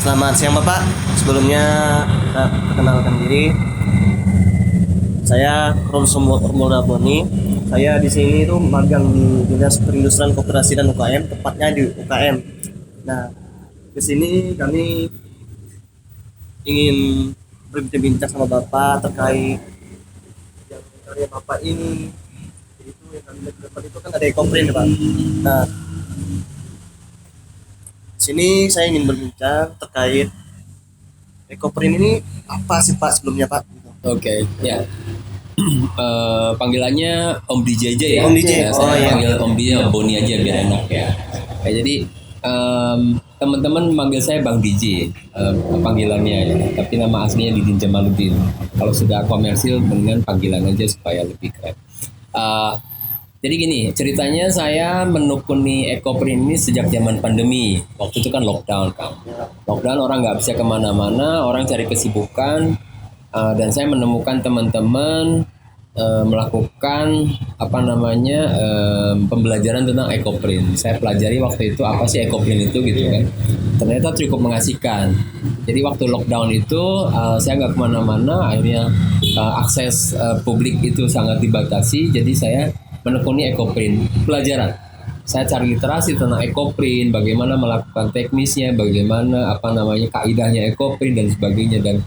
Selamat siang Bapak. Sebelumnya kita perkenalkan diri. Saya Romulda Boni. Saya di sini tuh magang di Dinas Perindustrian Koperasi dan UKM, tepatnya di UKM. Nah, ke sini kami ingin berbincang-bincang sama Bapak terkait yang karya Bapak ini. Itu yang kami lihat dapat itu kan ada ekoprint, Pak. Nah, sini saya ingin berbincang terkait ekoprint ini apa sih Pak sebelumnya Pak? Oke, ya. Panggilannya Om DJ aja ya. Om DJ. Ya, saya iya. panggil Om DJ, Om Boni aja biar enak ya. Jadi teman-teman manggil saya Bang DJ, panggilannya ya. Tapi nama aslinya Didin Jamaluddin. Kalau sudah komersil dengan panggilan aja supaya lebih keren. Jadi gini, ceritanya saya menekuni ekoprint ini sejak zaman pandemi. Waktu itu kan lockdown kan. Lockdown orang nggak bisa kemana-mana, orang cari kesibukan. Dan saya menemukan teman-teman melakukan pembelajaran tentang ekoprint. Saya pelajari waktu itu apa sih ekoprint itu gitu kan. Ternyata cukup mengasihkan. Jadi waktu lockdown itu saya nggak kemana-mana, akhirnya akses publik itu sangat dibatasi. Jadi saya menekuni ekoprint pelajaran. Saya cari literasi tentang ekoprint, bagaimana melakukan teknisnya, bagaimana kaidahnya ekoprint dan sebagainya, dan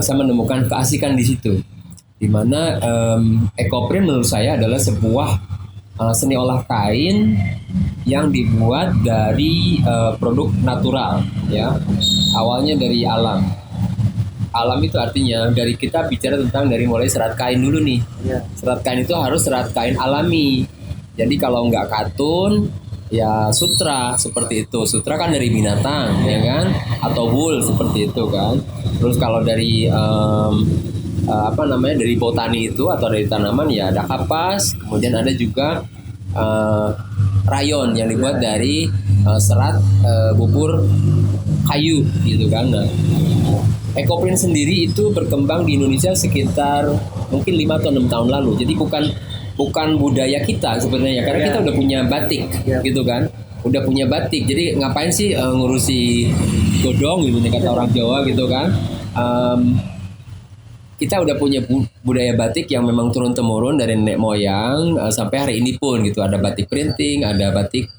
saya menemukan keasikan di situ, di mana ekoprint menurut saya adalah sebuah seni olah kain yang dibuat dari produk natural, ya. Awalnya dari alam. Alam itu artinya dari kita bicara tentang dari mulai serat kain dulu nih. Serat kain itu harus serat kain alami. Jadi kalau nggak katun, ya sutra seperti itu. Sutra kan dari binatang, ya kan? Atau wool seperti itu kan. Terus kalau dari dari botani itu atau dari tanaman ya ada kapas. Kemudian ada juga rayon yang dibuat dari serat bubur kayu gitu kan. Nah, ekoprint sendiri itu berkembang di Indonesia sekitar mungkin 5 atau 6 tahun lalu. Jadi bukan budaya kita sebenarnya, karena kita udah punya batik gitu kan. Udah punya batik. Jadi ngapain sih ngurusi godong gitu kata orang Jawa gitu kan. Kita udah punya budaya batik yang memang turun temurun dari nenek moyang sampai hari ini pun gitu. Ada batik printing, ada batik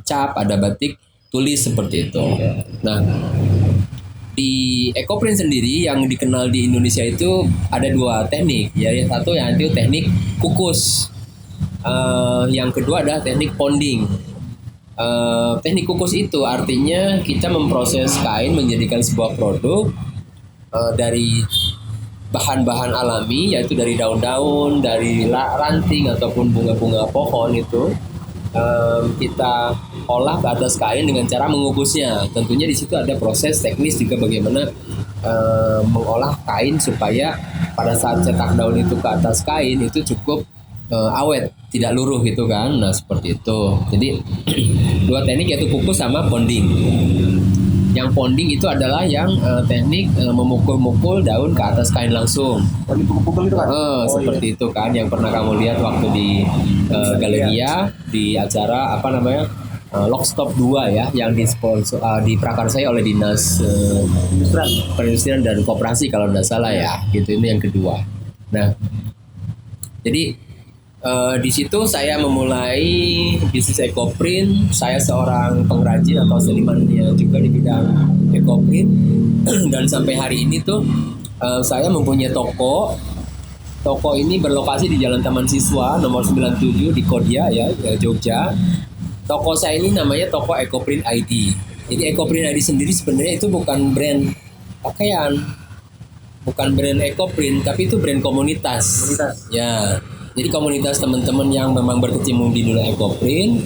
cap, ada batik tulis seperti itu. Nah, di ekoprint sendiri yang dikenal di Indonesia itu ada 2 teknik, ya. Yang satu yang itu teknik kukus, yang kedua adalah teknik ponding. Teknik kukus itu artinya kita memproses kain menjadikan sebuah produk dari bahan-bahan alami, yaitu dari daun-daun, dari ranting ataupun bunga-bunga pohon itu. Kita olah ke atas kain dengan cara mengukusnya. Tentunya di situ ada proses teknis juga bagaimana mengolah kain supaya pada saat cetak daun itu ke atas kain itu cukup awet, tidak luruh gitu kan. Nah, seperti itu. Jadi 2 teknik yaitu kukus sama ponding. Yang ponding itu adalah yang teknik memukul-mukul daun ke atas kain langsung. Pukul-pukul itu kan? Seperti itu kan, yang pernah kamu lihat waktu di Galeria di acara Lockstop 2 ya, yang diprakarsai oleh Dinas Perindustrian dan Koperasi kalau tidak salah ya. Gitu, ini yang kedua. Nah, jadi di situ saya memulai bisnis ekoprint. Saya seorang pengrajin atau senimannya juga di bidang ekoprint. Dan sampai hari ini tuh saya mempunyai toko. Toko ini berlokasi di Jalan Taman Siswa nomor 97 di Kodia ya, Jogja. Toko saya ini namanya toko Ekoprint ID. Jadi Ekoprint ID sendiri sebenarnya itu bukan brand pakaian, bukan brand ekoprint, tapi itu brand komunitas. Ya. Jadi komunitas teman-teman yang memang berkecimpung di dunia ekoprint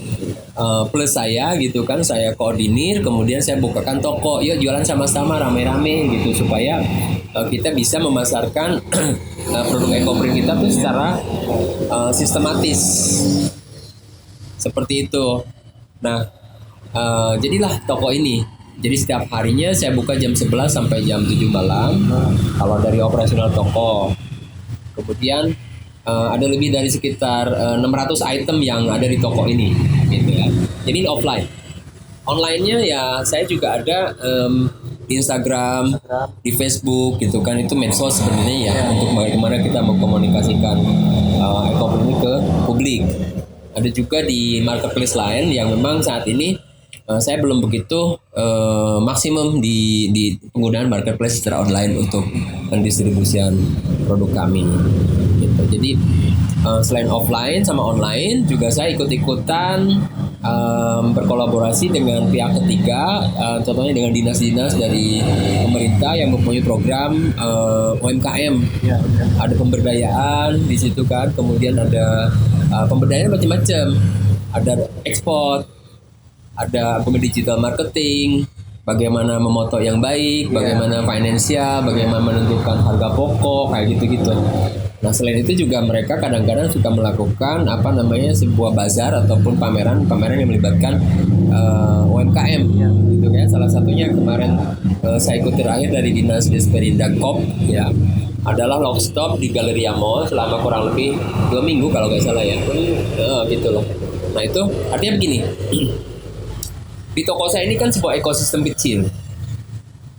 plus saya gitu kan, saya koordinir, kemudian saya bukakan toko, yuk jualan sama-sama rame-rame gitu supaya kita bisa memasarkan produk ekoprint kita tuh secara sistematis seperti itu. Nah, jadilah toko ini. Jadi setiap harinya saya buka jam 11 sampai jam 7 malam kalau dari operasional toko. Kemudian ada lebih dari sekitar 600 item yang ada di toko ini gitu ya. Jadi ini offline. Online-nya ya saya juga ada di Instagram, di Facebook gitu kan, itu medsos sebenarnya ya untuk bagaimana kita mengkomunikasikan e-commerce ini ke publik. Ada juga di marketplace lain yang memang saat ini saya belum begitu maksimum di penggunaan marketplace secara online untuk pendistribusian produk kami. Gitu. Jadi selain offline sama online juga saya ikut-ikutan berkolaborasi dengan pihak ketiga, contohnya dengan dinas-dinas dari pemerintah yang mempunyai program UMKM. Ya, Ada pemberdayaan di situ kan, kemudian ada pemberdayaan macam-macam, ada ekspor, ada digital marketing, bagaimana memoto yang baik, bagaimana finansial, bagaimana menentukan harga pokok, kayak gitu-gitu. Nah selain itu juga mereka kadang-kadang suka melakukan sebuah bazar ataupun pameran yang melibatkan UMKM, gitu kan. Salah satunya kemarin saya ikut terakhir dari Dinas Desperindak ya, adalah Logstop di Galleria Mall selama kurang lebih 2 minggu kalau nggak salah ya, gitu loh. Nah itu artinya begini. Di toko saya ini kan sebuah ekosistem kecil,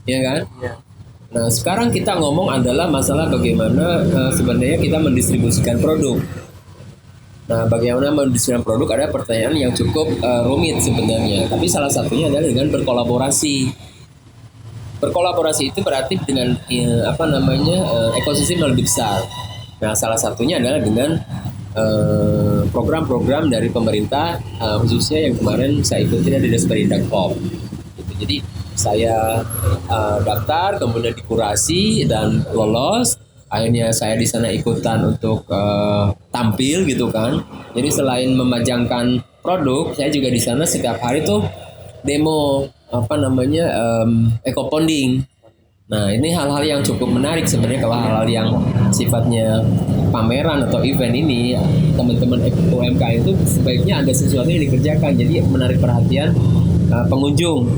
ya kan? ya, Nah, sekarang kita ngomong adalah masalah bagaimana sebenarnya kita mendistribusikan produk. Nah, bagaimana mendistribusikan produk ada pertanyaan yang cukup rumit sebenarnya. Tapi salah satunya adalah dengan berkolaborasi. Berkolaborasi itu berarti dengan ekosistem yang lebih besar. Nah, salah satunya adalah dengan program-program dari pemerintah, khususnya yang kemarin saya ikuti dari Desperindak Pop. Gitu. Jadi saya daftar, kemudian dikurasi dan lolos. Akhirnya saya di sana ikutan untuk tampil gitu kan. Jadi selain memajangkan produk, saya juga di sana setiap hari tuh demo eco-ponding. Nah ini hal-hal yang cukup menarik sebenarnya. Kalau hal-hal yang sifatnya pameran atau event ini, teman-teman UMKM itu sebaiknya ada sesuatu yang dikerjakan. Jadi menarik perhatian pengunjung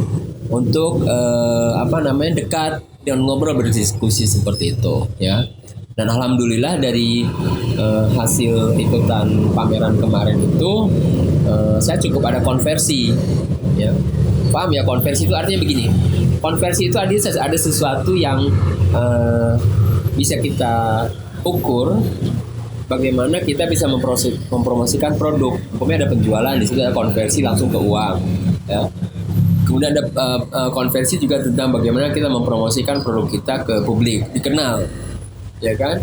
untuk dekat dan ngobrol berdiskusi seperti itu ya. Dan alhamdulillah dari hasil ikutan pameran kemarin itu saya cukup ada konversi ya. Paham ya, konversi itu artinya begini. Konversi itu ada sesuatu yang bisa kita ukur, bagaimana kita bisa mempromosikan produk. Umpamanya ada penjualan, di situ ada konversi langsung ke uang ya. Kemudian ada konversi juga tentang bagaimana kita mempromosikan produk kita ke publik, dikenal, ya kan?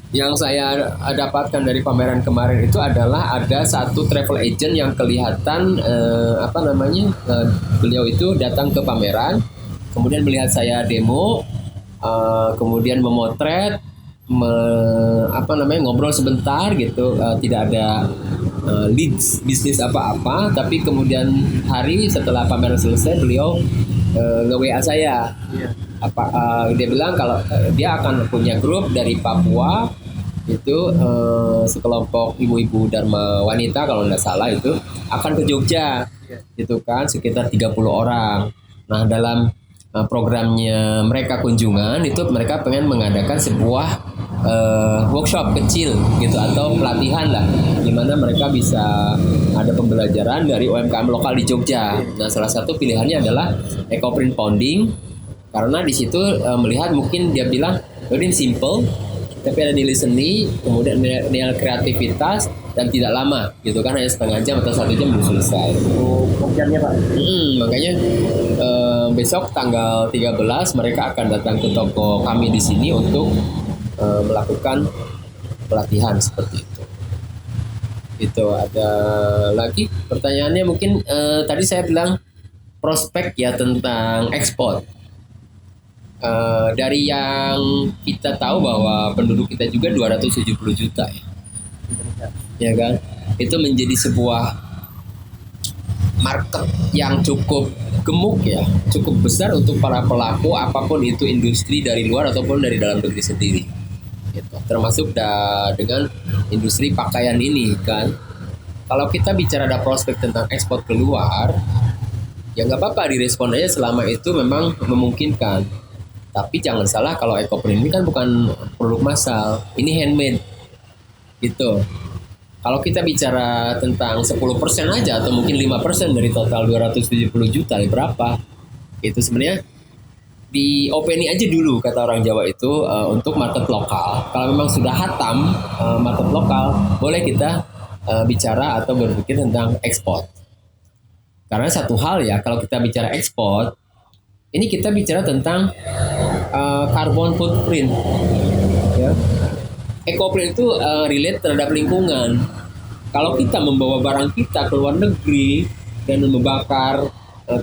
Yang saya dapatkan dari pameran kemarin itu adalah ada satu travel agent yang kelihatan beliau itu datang ke pameran, kemudian melihat saya demo, kemudian memotret, ngobrol sebentar gitu, tidak ada leads bisnis apa-apa, tapi kemudian hari setelah pameran selesai beliau nge-WA saya. Dia bilang kalau dia akan punya grup dari Papua itu, sekelompok ibu-ibu Dharma wanita kalau tidak salah itu akan ke Jogja gitu kan, sekitar 30 orang. Nah dalam programnya mereka kunjungan itu mereka pengen mengadakan sebuah workshop kecil gitu atau pelatihan lah, dimana mereka bisa ada pembelajaran dari UMKM lokal di Jogja. Nah salah satu pilihannya adalah eco-print ponding, karena di situ melihat mungkin dia bilang ini simple tapi ada nilai seni, kemudian nilai kreativitas dan tidak lama gitu kan, hanya setengah jam atau 1 jam belum selesai. Pengertiannya Pak. Makanya besok tanggal 13 mereka akan datang ke toko kami di sini untuk melakukan pelatihan seperti itu. Itu ada lagi pertanyaannya mungkin tadi saya bilang prospek ya tentang ekspor. Dari yang kita tahu bahwa penduduk kita juga 270 juta ya kan, itu menjadi sebuah market yang cukup gemuk ya, cukup besar untuk para pelaku apapun itu industri dari luar ataupun dari dalam negeri sendiri gitu. Termasuk dengan industri pakaian ini kan. Kalau kita bicara ada prospek tentang ekspor keluar, ya nggak apa-apa direspon aja selama itu memang memungkinkan. Tapi jangan salah, kalau eco-print ini kan bukan produk massal, ini handmade gitu. Kalau kita bicara tentang 10% aja atau mungkin 5% dari total 270 juta berapa? Itu sebenarnya di openi aja dulu kata orang Jawa itu untuk market lokal. Kalau memang sudah hatam market lokal, boleh kita bicara atau berpikir tentang ekspor. Karena satu hal ya, kalau kita bicara ekspor, ini kita bicara tentang carbon footprint. Ya. Ecoprint itu relate terhadap lingkungan. Kalau kita membawa barang kita ke luar negeri dan membakar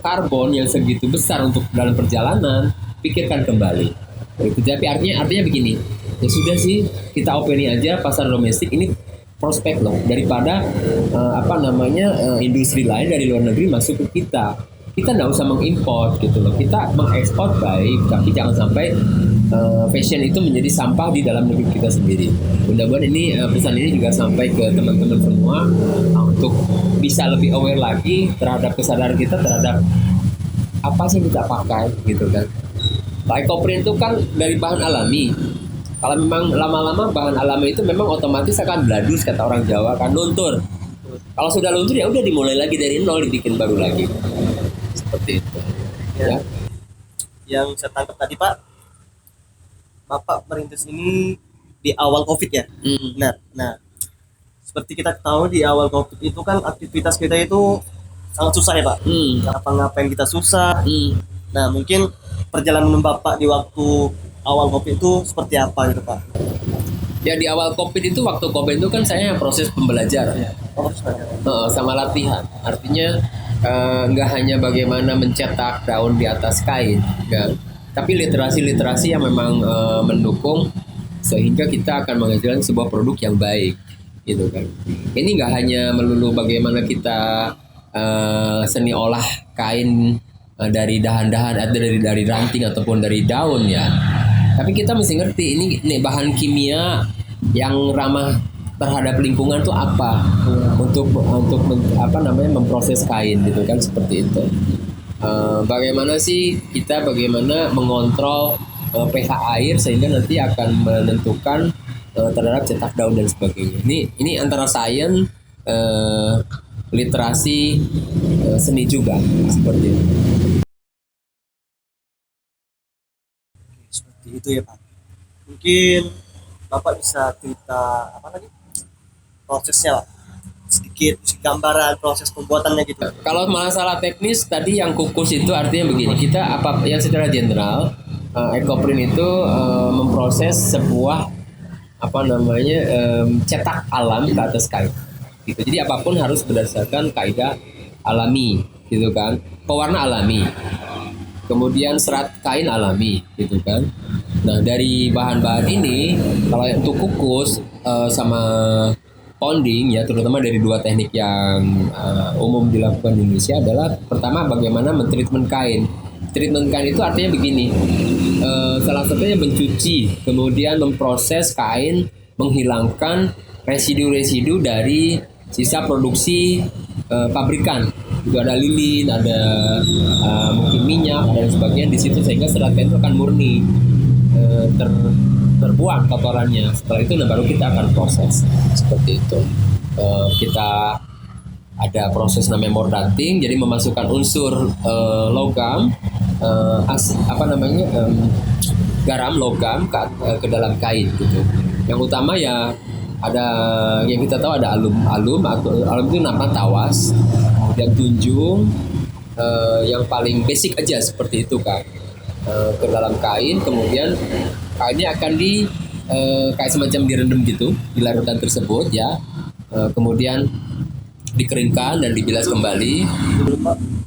karbon yang segitu besar untuk dalam perjalanan, pikirkan kembali. Itu tapi artinya begini. Ya sudah sih, kita openi aja pasar domestik ini prospek loh daripada industri lain dari luar negeri masuk ke kita. Kita nggak usah mengimpor gitu loh. Kita mengekspor baik, tapi jangan sampai fashion itu menjadi sampah di dalam negeri kita sendiri. Mudah-mudahan ini pesan ini juga sampai ke teman-teman semua untuk bisa lebih aware lagi terhadap kesadaran kita terhadap apa sih yang kita pakai gitu kan. Ecoprint itu kan dari bahan alami. Kalau memang lama-lama bahan alami itu memang otomatis akan bladus kata orang Jawa, akan luntur. Kalau sudah luntur ya udah dimulai lagi dari nol, dibikin baru lagi. Seperti itu. Ya. Yang saya tangkap tadi Pak, Bapak merintis ini di awal COVID ya. Benar. Nah, seperti kita tahu di awal COVID itu kan aktivitas kita itu sangat susah ya Pak. Ngapa-ngapain kita susah. Nah, mungkin perjalanan Bapak di waktu awal COVID itu seperti apa gitu Pak? Ya di awal COVID itu, waktu COVID itu kan saya proses pembelajaran sama latihan. Artinya nggak hanya bagaimana mencetak daun di atas kain, kan? Tapi literasi-literasi yang memang mendukung sehingga kita akan menghasilkan sebuah produk yang baik, gitu kan. Ini nggak hanya melulu bagaimana kita seni olah kain dari dahan-dahan atau dari ranting ataupun dari daun ya. Tapi kita mesti ngerti ini bahan kimia yang ramah terhadap lingkungan tuh apa untuk memproses kain gitu kan, seperti itu. Bagaimana sih kita mengontrol pH air sehingga nanti akan menentukan terhadap cetak daun dan sebagainya. Ini antara sains, literasi, seni juga seperti itu. Seperti itu ya Pak. Mungkin Bapak bisa cerita apa lagi prosesnya Pak? Sedikit gambaran proses pembuatannya gitu. Kalau masalah teknis tadi yang kukus itu artinya begini, kita yang secara general Ecoprint itu memproses sebuah cetak alam ke atas kain. Gitu. Jadi apapun harus berdasarkan kaidah alami, gitu kan. Pewarna alami. Kemudian serat kain alami, gitu kan. Nah, dari bahan-bahan ini kalau untuk kukus sama pounding ya, terutama dari dua teknik yang umum dilakukan di Indonesia adalah pertama bagaimana mentreatment kain. Treatment kain itu artinya begini, salah satunya mencuci, kemudian memproses kain, menghilangkan residu-residu dari sisa produksi pabrikan. Itu ada lilin, ada mungkin minyak dan sebagainya di situ, sehingga serat kain itu akan murni terbuang kotorannya. Setelah itu baru kita akan proses seperti itu. Kita ada proses namanya mordanting, jadi memasukkan unsur logam, garam logam ke dalam kain gitu. Yang utama ya ada yang kita tahu ada alum itu namanya tawas, kemudian tunjung, yang paling basic aja seperti itu kan, ke dalam kain, kemudian kainnya akan kayak semacam direndam gitu di larutan tersebut ya, kemudian dikeringkan dan dibilas kembali.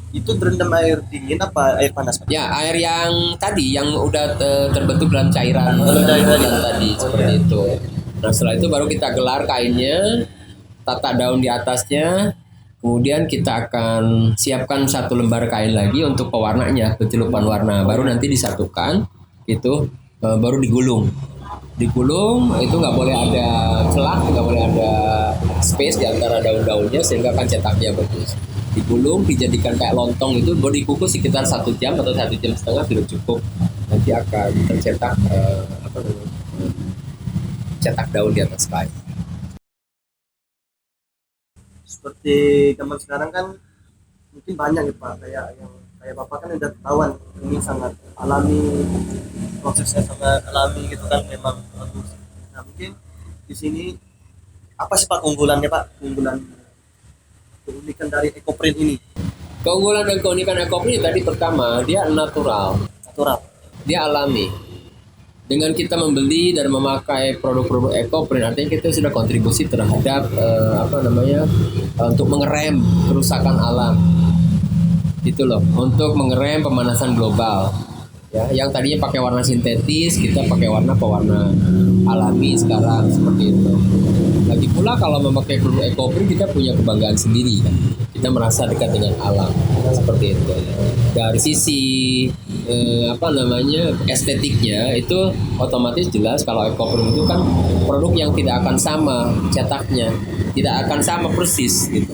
Itu berendam air dingin apa air panas Pak? Ya, air yang tadi yang udah terbentuk dalam cairan tadi seperti itu. Nah, setelah itu baru kita gelar kainnya, tata daun di atasnya, kemudian kita akan siapkan satu lembar kain lagi untuk pewarnanya, pencelupan warna, baru nanti disatukan gitu, baru digulung. Digulung itu nggak boleh ada celah, nggak boleh ada space di antara daun-daunnya sehingga kan cetaknya bagus. Digulung, dijadikan kayak lontong itu, baru dikukus sekitar 1 jam atau 1,5 jam sudah cukup. Nanti akan tercetak cetak daun di atas kain. seperti zaman sekarang kan mungkin banyak ya Pak, kayak yang kayak Bapak kan udah ketahuan ini sangat alami, prosesnya sangat alami gitu kan, memang bagus. Nah mungkin di sini apa sih Pak keunggulannya Pak, keunggulan keunikan dari EcoPrint ini? Keunggulan dan keunikan EcoPrint tadi pertama, dia natural, Natural. dia alami. Dengan kita membeli dan memakai produk-produk EcoPrint, artinya kita sudah kontribusi terhadap untuk mengerem kerusakan alam, gitu loh, untuk mengerem pemanasan global. Ya, yang tadinya pakai warna sintetis, kita pakai warna pewarna alami sekarang seperti itu. Lagi pula kalau memakai produk EcoPrint kita punya kebanggaan sendiri kan. Kita merasa dekat dengan alam seperti itu. Dari sisi estetiknya itu otomatis jelas kalau EcoPrint itu kan produk yang tidak akan sama cetaknya, tidak akan sama persis gitu.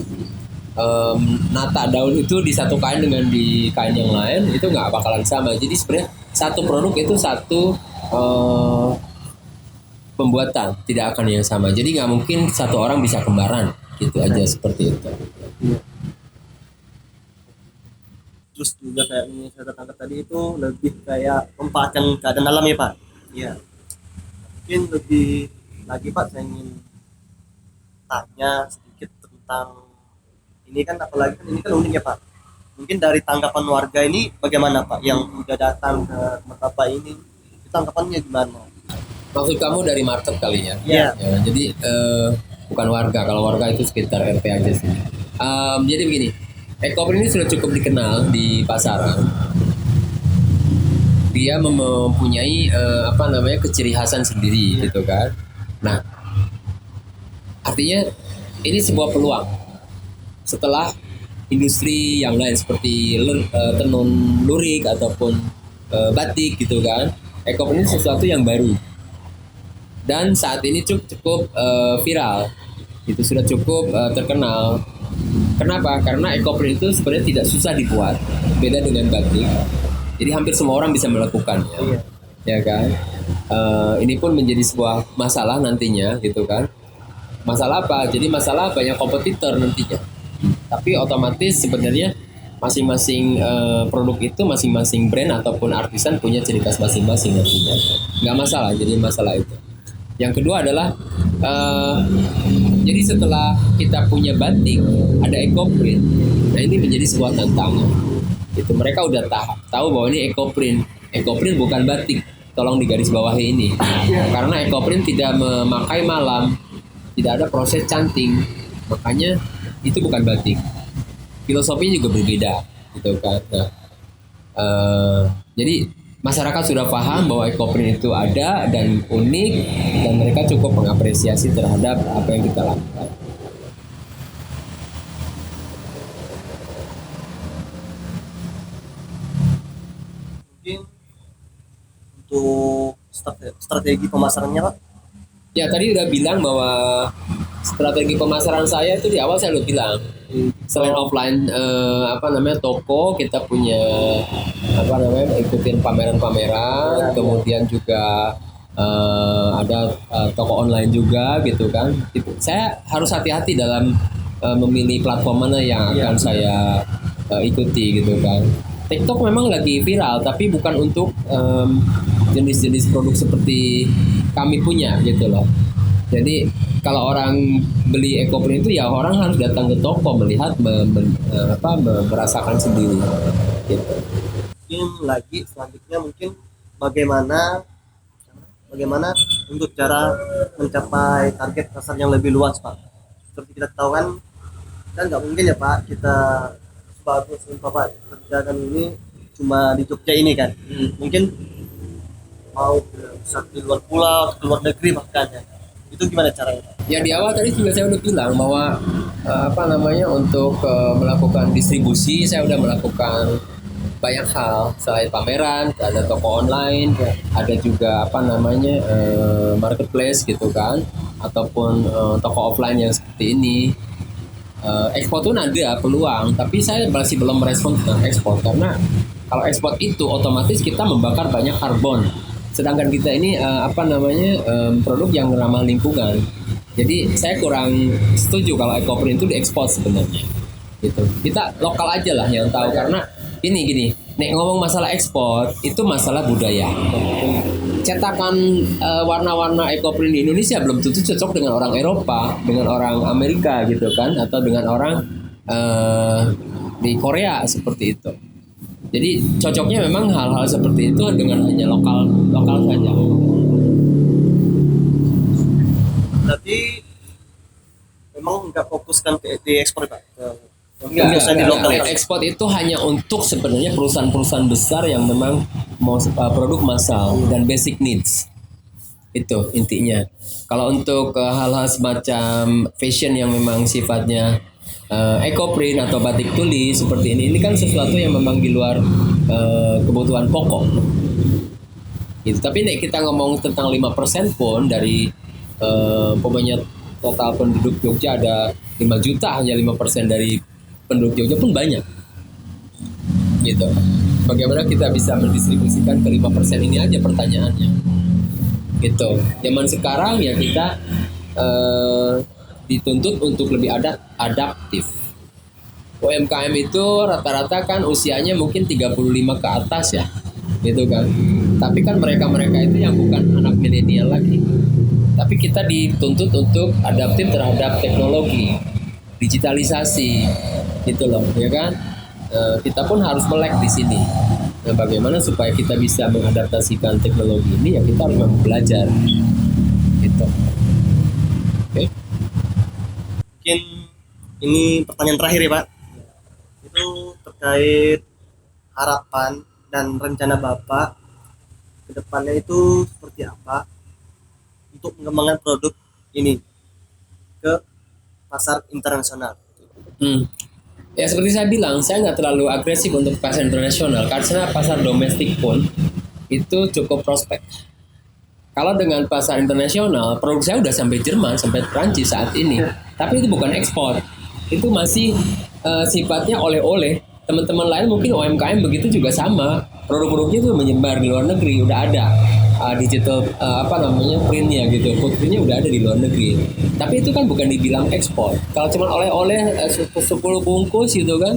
Nata daun itu di satu kain dengan di kain yang lain itu nggak bakalan sama. Jadi sebenarnya satu produk itu satu pembuatan, tidak akan yang sama. Jadi nggak mungkin satu orang bisa kembaran gitu aja seperti itu. Terus juga kayak ini saya tangkap tadi itu lebih kayak memanfaatkan keadaan alam ya Pak. Iya. Mungkin lebih lagi Pak saya ingin tanya sedikit tentang ini kan, apalagi kan ini kan unik ya Pak. Mungkin dari tanggapan warga ini bagaimana Pak yang udah datang ke tempat Bapak ini, itu tanggapannya gimana? Maksud kamu dari market kali ya? Iya. Ya, jadi bukan warga. Kalau warga itu sekitar RT aja sih. Jadi begini, EcoPrint ini sudah cukup dikenal di pasaran. Dia mempunyai keciri khasan sendiri gitu kan. Nah, artinya ini sebuah peluang. Setelah industri yang lain seperti tenun lurik ataupun batik gitu kan, EcoPrint ini sesuatu yang baru dan saat ini cukup viral, itu sudah cukup terkenal. Kenapa? Karena EcoPrint itu sebenarnya tidak susah dibuat, beda dengan batik. Jadi hampir semua orang bisa melakukannya, ya kan? Ini pun menjadi sebuah masalah nantinya gitu kan. Masalah apa? Jadi masalah banyak kompetitor nantinya. Tapi otomatis sebenarnya masing-masing produk itu masing-masing brand ataupun artisan punya ciri khas masing-masing nantinya. Nggak masalah, jadi masalah itu. Yang kedua adalah jadi setelah kita punya batik, ada EcoPrint. Nah ini menjadi sebuah tantangan. Itu mereka udah tahu bahwa ini EcoPrint. EcoPrint bukan batik. Tolong digarisbawahi ini. Karena EcoPrint tidak memakai malam, tidak ada proses canting. Makanya itu bukan batik. Filosofinya juga berbeda, gitu kan. Nah, jadi masyarakat sudah paham bahwa EcoPrint itu ada dan unik dan mereka cukup mengapresiasi terhadap apa yang kita lakukan. Mungkin untuk strategi pemasarannya Pak? Ya tadi udah bilang bahwa strategi pemasaran saya itu di awal saya udah bilang selain offline toko, kita punya ikutin pameran-pameran, kemudian juga ada toko online juga gitu kan. Saya harus hati-hati dalam memilih platform mana yang akan saya ikuti gitu kan. TikTok memang lagi viral tapi bukan untuk jenis-jenis produk seperti kami punya gitu loh. Jadi kalau orang beli EcoPrint itu ya orang harus datang ke toko melihat, merasakan sendiri gitu. Mungkin lagi selanjutnya mungkin bagaimana untuk cara mencapai target pasar yang lebih luas Pak. Seperti kita tahu kan nggak mungkin ya Pak kita bagus Bapak kerjakan ini cuma di Jogja ini kan. Mungkin mau ke luar pulau, ke luar negeri bahkan ya. Itu gimana caranya? Ya di awal tadi juga saya udah bilang bahwa untuk melakukan distribusi saya udah melakukan banyak hal. Selain pameran, ada toko online, ada juga marketplace gitu kan, ataupun toko offline yang seperti ini. Ekspor pun ada peluang, tapi saya masih belum merespon tentang ekspor karena kalau ekspor itu otomatis kita membakar banyak karbon. Sedangkan kita ini produk yang ramah lingkungan. Jadi saya kurang setuju kalau ekoprint itu diekspor sebenarnya. Gitu. Kita lokal aja lah yang tahu karena gini, nek ngomong masalah ekspor itu masalah budaya. Cetakan warna-warna ekoprint di Indonesia belum tentu cocok dengan orang Eropa, dengan orang Amerika gitu kan, atau dengan orang di Korea seperti itu. Jadi cocoknya memang hal-hal seperti itu dengan hanya lokal saja. Berarti memang nggak fokuskan di ekspor Pak. Enggak, Fokusnya di lokal ya. ekspor itu hanya untuk sebenarnya perusahaan-perusahaan besar yang memang mau produk massal dan basic needs. Itu intinya. Kalau untuk hal-hal semacam fashion yang memang sifatnya ekoprint atau batik tulis seperti ini kan sesuatu yang memang di luar kebutuhan pokok. Gitu. Tapi nek kita ngomong tentang 5% pun dari pokoknya total penduduk Jogja ada 5 juta, hanya 5% dari penduduk Jogja pun banyak. Gitu. Bagaimana kita bisa mendistribusikan ke 5% ini aja pertanyaannya. Gitu. Zaman sekarang ya kita dituntut untuk lebih adaptif. UMKM itu rata-rata kan usianya mungkin 35 ke atas ya. Gitu kan. Tapi kan mereka-mereka itu yang bukan anak milenial lagi. Tapi kita dituntut untuk adaptif terhadap teknologi, digitalisasi, gitu loh, ya kan? Kita pun harus melek di sini. Nah, bagaimana supaya kita bisa mengadaptasikan teknologi ini? Ya kita harus belajar, gitu. Oke? Mungkin ini pertanyaan terakhir ya Pak. Itu terkait harapan dan rencana Bapak ke depannya itu seperti apa untuk mengembangkan produk ini ke pasar internasional. Ya seperti saya bilang, saya nggak terlalu agresif untuk pasar internasional karena pasar domestik pun itu cukup prospek. Kalau dengan pasar internasional, produk saya udah sampai Jerman, sampai Prancis saat ini. Tapi itu bukan ekspor, itu masih sifatnya oleh-oleh. Teman-teman lain mungkin UMKM begitu juga sama, produk-produknya itu menyebar di luar negeri, udah ada. Digital printnya gitu, footprintnya udah ada di luar negeri. Tapi itu kan bukan dibilang ekspor. Kalau cuma oleh-oleh 10 bungkus gitu kan,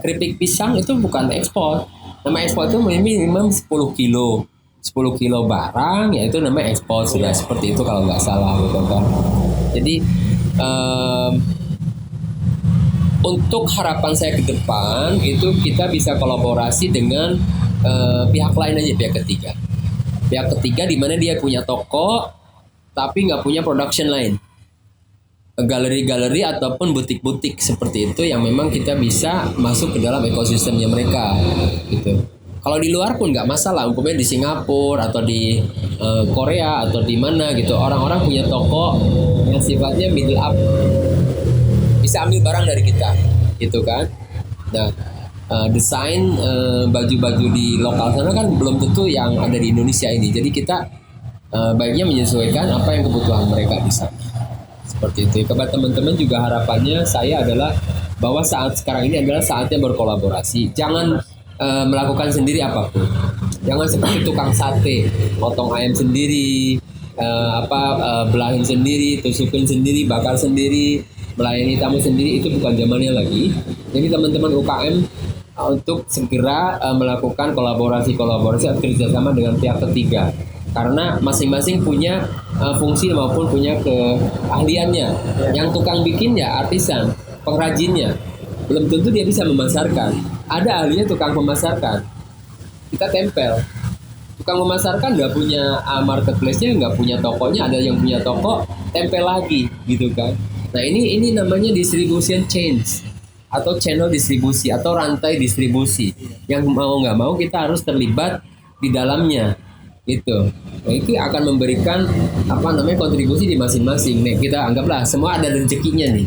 keripik pisang itu bukan ekspor. Nama ekspor itu minimum 10 kilo. 10 kilo barang ya itu namanya ekspor sudah seperti itu kalau nggak salah gitu kan. Jadi untuk harapan saya ke depan itu kita bisa kolaborasi dengan pihak lain aja, pihak ketiga di mana dia punya toko tapi nggak punya production line, galeri-galeri ataupun butik-butik seperti itu yang memang kita bisa masuk ke dalam ekosistemnya mereka gitu. Kalau di luar pun nggak masalah, umpamanya di Singapura atau di Korea atau di mana gitu, orang-orang punya toko yang sifatnya middle up, bisa ambil barang dari kita gitu kan. Nah, desain baju-baju di lokal sana kan belum tentu yang ada di Indonesia ini. Jadi kita baiknya menyesuaikan apa yang kebutuhan mereka di sana. Seperti itu. Kepada teman-teman juga harapannya saya adalah bahwa saat sekarang ini adalah saatnya berkolaborasi. Jangan melakukan sendiri apapun. Jangan seperti tukang sate, potong ayam sendiri, belahin sendiri, tusukin sendiri, bakar sendiri, melayani tamu sendiri. Itu bukan zamannya lagi. Jadi teman-teman UKM untuk segera melakukan kolaborasi atau kerjasama dengan pihak ketiga karena masing-masing punya fungsi maupun punya keahliannya. Yang tukang bikin ya artisan, pengrajinnya, belum tentu dia bisa memasarkan. Ada ahlinya tukang memasarkan, kita tempel. Tukang memasarkan nggak punya marketplace-nya, nggak punya tokonya, ada yang punya toko, tempel lagi gitu kan. Nah ini namanya distribution chains atau channel distribusi atau rantai distribusi yang mau nggak mau kita harus terlibat di dalamnya gitu. Nah, itu akan memberikan kontribusi di masing-masing. Nih kita anggaplah semua ada rezekinya nih.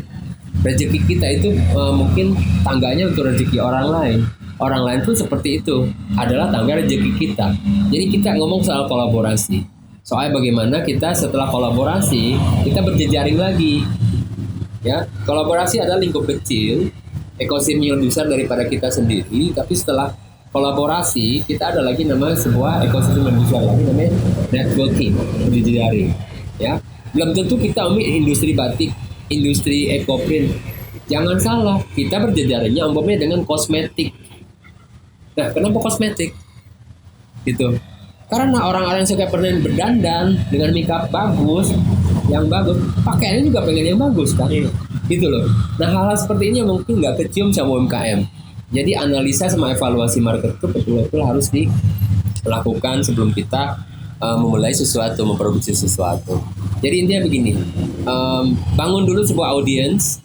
Rezeki kita itu mungkin tangganya untuk rezeki orang lain. Orang lain pun seperti itu adalah tangga rezeki kita. Jadi kita ngomong soal kolaborasi. Soal bagaimana kita setelah kolaborasi kita berjejaring lagi. Ya, kolaborasi adalah lingkup kecil, ekosistem yang lebih besar daripada kita sendiri. Tapi setelah kolaborasi, kita ada lagi namanya sebuah ekosistem yang besar lagi namanya networking, berjejaring. Ya, Belum tentu kita ambil industri batik, industri ekoprint. Jangan salah, kita berjejarannya umpamanya dengan kosmetik. Nah, kenapa kosmetik? Gitu. Karena orang-orang yang suka pernah berdandan dengan makeup bagus, yang bagus, pakaiannya juga pengen yang bagus kan? Gitu loh. Nah, hal-hal seperti ini yang mungkin nggak kecium sama UMKM. Jadi analisa sama evaluasi market itu betul-betul harus dilakukan sebelum kita memulai sesuatu, memproduksi sesuatu. Jadi intinya begini, bangun dulu sebuah audiens.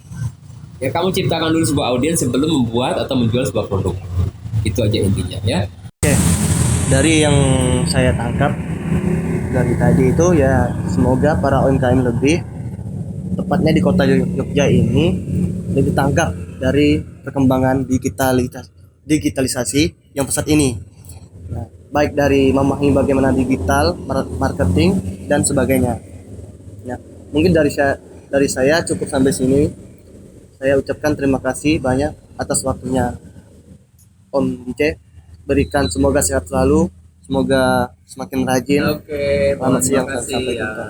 Ya, kamu ciptakan dulu sebuah audiens sebelum membuat atau menjual sebuah produk. Itu aja intinya ya. Oke, dari yang saya tangkap dari tadi itu ya, semoga para UMKM lebih tepatnya di kota Jogja ini lebih tanggap dari perkembangan digitalisasi yang pesat ini. Nah, baik dari memahami bagaimana digital, marketing dan sebagainya. Ya, mungkin dari saya cukup sampai sini. Saya ucapkan terima kasih banyak atas waktunya Om Dice. Berikan semoga sehat selalu, semoga semakin rajin. Oke, Selamat siang, terima kasih sampai ya. jumpa.